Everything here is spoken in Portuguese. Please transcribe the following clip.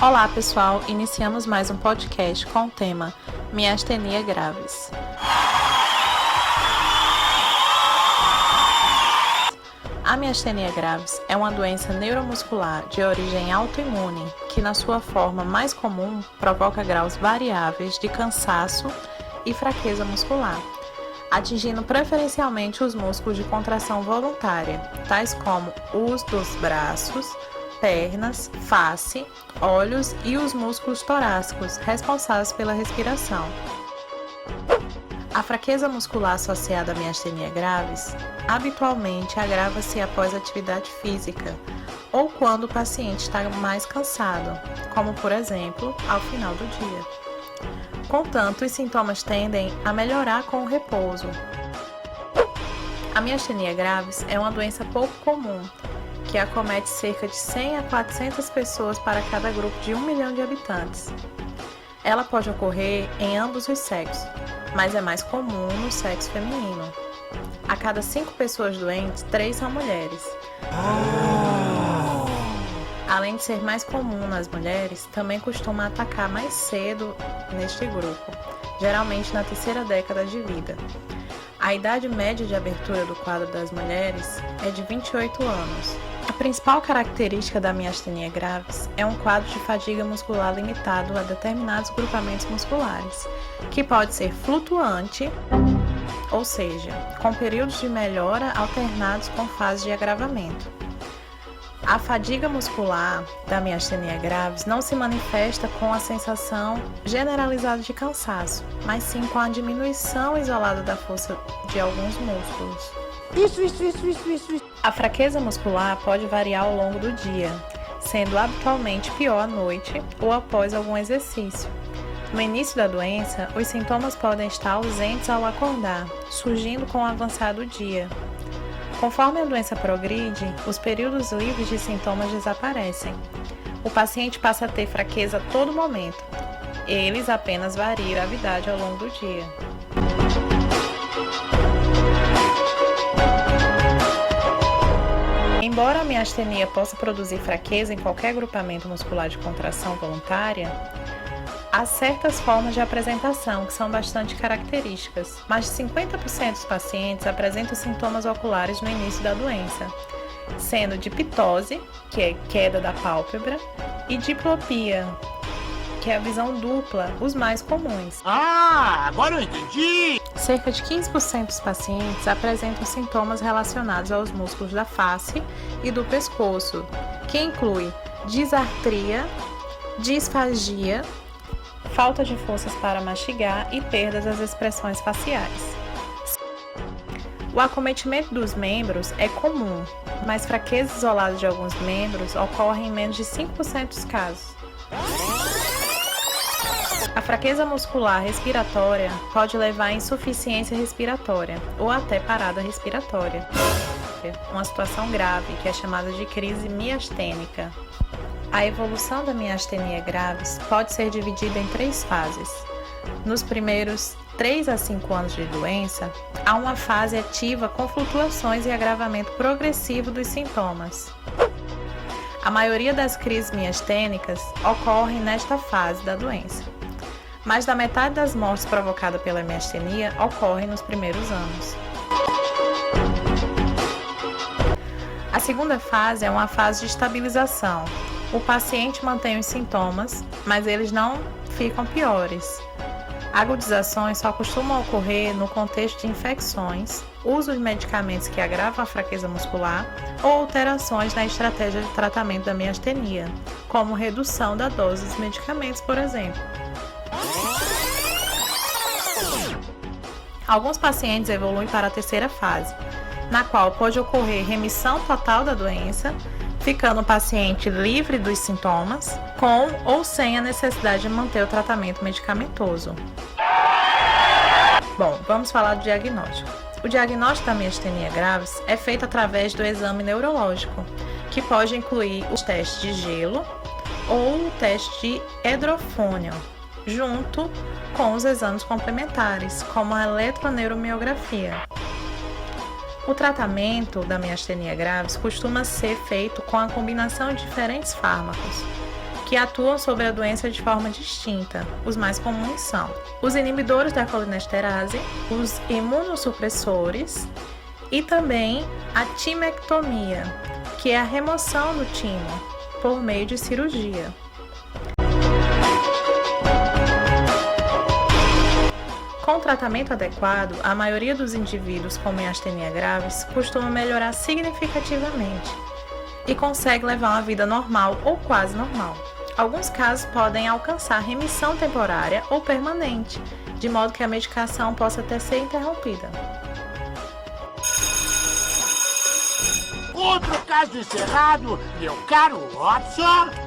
Olá pessoal, iniciamos mais um podcast com o tema miastenia gravis. A miastenia gravis é uma doença neuromuscular de origem autoimune que, na sua forma mais comum, provoca graus variáveis de cansaço e fraqueza muscular, atingindo preferencialmente os músculos de contração voluntária, tais como os dos braços, pernas, face, olhos e os músculos torácicos, responsáveis pela respiração. A fraqueza muscular associada à miastenia gravis habitualmente agrava-se após atividade física ou quando o paciente está mais cansado, como por exemplo, ao final do dia. Contanto, os sintomas tendem a melhorar com o repouso. A miastenia gravis é uma doença pouco comum, que acomete cerca de 100 a 400 pessoas para cada grupo de 1 milhão de habitantes. Ela pode ocorrer em ambos os sexos, mas é mais comum no sexo feminino. A cada 5 pessoas doentes, 3 são mulheres. Além de ser mais comum nas mulheres, também costuma atacar mais cedo neste grupo, geralmente na terceira década de vida. A idade média de abertura do quadro das mulheres é de 28 anos. A principal característica da miastenia gravis é um quadro de fadiga muscular limitado a determinados grupamentos musculares, que pode ser flutuante, ou seja, com períodos de melhora alternados com fases de agravamento. A fadiga muscular da miastenia gravis não se manifesta com a sensação generalizada de cansaço, mas sim com a diminuição isolada da força de alguns músculos. A fraqueza muscular pode variar ao longo do dia, sendo habitualmente pior à noite ou após algum exercício. No início da doença, os sintomas podem estar ausentes ao acordar, surgindo com o avançar do dia. Conforme a doença progride, os períodos livres de sintomas desaparecem. O paciente passa a ter fraqueza a todo momento. Eles apenas variam a gravidade ao longo do dia. Embora a miastenia possa produzir fraqueza em qualquer agrupamento muscular de contração voluntária, há certas formas de apresentação que são bastante características. Mais de 50% dos pacientes apresentam sintomas oculares no início da doença, sendo diptose, que é queda da pálpebra, e diplopia, que é a visão dupla, os mais comuns. Agora eu entendi! Cerca de 15% dos pacientes apresentam sintomas relacionados aos músculos da face e do pescoço, que inclui disartria, disfagia, falta de forças para mastigar e perdas das expressões faciais. O acometimento dos membros é comum, mas fraqueza isolada de alguns membros ocorre em menos de 5% dos casos. A fraqueza muscular respiratória pode levar à insuficiência respiratória ou até parada respiratória, uma situação grave que é chamada de crise miastênica. A evolução da miastenia gravis pode ser dividida em 3 fases. Nos primeiros 3 a 5 anos de doença, há uma fase ativa com flutuações e agravamento progressivo dos sintomas. A maioria das crises miastênicas ocorre nesta fase da doença. Mais da metade das mortes provocadas pela miastenia ocorrem nos primeiros anos. A segunda fase é uma fase de estabilização. O paciente mantém os sintomas, mas eles não ficam piores. Agudizações só costumam ocorrer no contexto de infecções, uso de medicamentos que agravam a fraqueza muscular ou alterações na estratégia de tratamento da miastenia, como redução da dose dos medicamentos, por exemplo. Alguns pacientes evoluem para a terceira fase, na qual pode ocorrer remissão total da doença, ficando o paciente livre dos sintomas, com ou sem a necessidade de manter o tratamento medicamentoso. Bom, vamos falar do diagnóstico. O diagnóstico da miastenia gravis é feito através do exame neurológico, que pode incluir os testes de gelo ou o teste de hidrofônio, junto com os exames complementares, como a eletroneuromiografia. O tratamento da miastenia gravis costuma ser feito com a combinação de diferentes fármacos, que atuam sobre a doença de forma distinta. Os mais comuns são os inibidores da colinesterase, os imunossupressores e também a timectomia, que é a remoção do timo por meio de cirurgia. Com o tratamento adequado, a maioria dos indivíduos com miastenia graves costuma melhorar significativamente e consegue levar uma vida normal ou quase normal. Alguns casos podem alcançar remissão temporária ou permanente, de modo que a medicação possa até ser interrompida. Outro caso encerrado, meu caro Watson.